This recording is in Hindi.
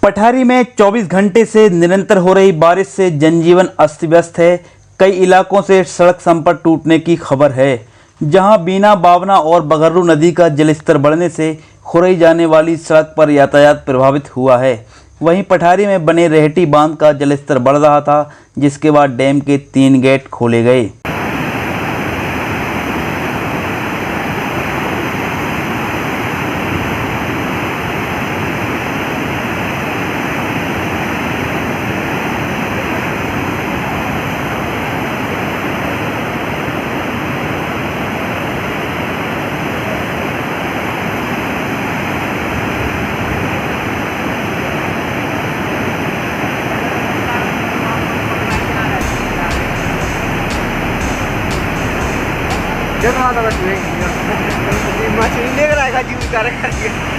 पठारी में 24 घंटे से निरंतर हो रही बारिश से जनजीवन अस्त व्यस्त है। कई इलाकों से सड़क संपर्क टूटने की खबर है, जहां बीना, बावना और बघर्रू नदी का जलस्तर बढ़ने से खुरई जाने वाली सड़क पर यातायात प्रभावित हुआ है। वहीं पठारी में बने रेहटी बांध का जलस्तर बढ़ रहा था, जिसके बाद डैम के 3 गेट खोले गए। मछली लेकर आएगा जी उतारे करके।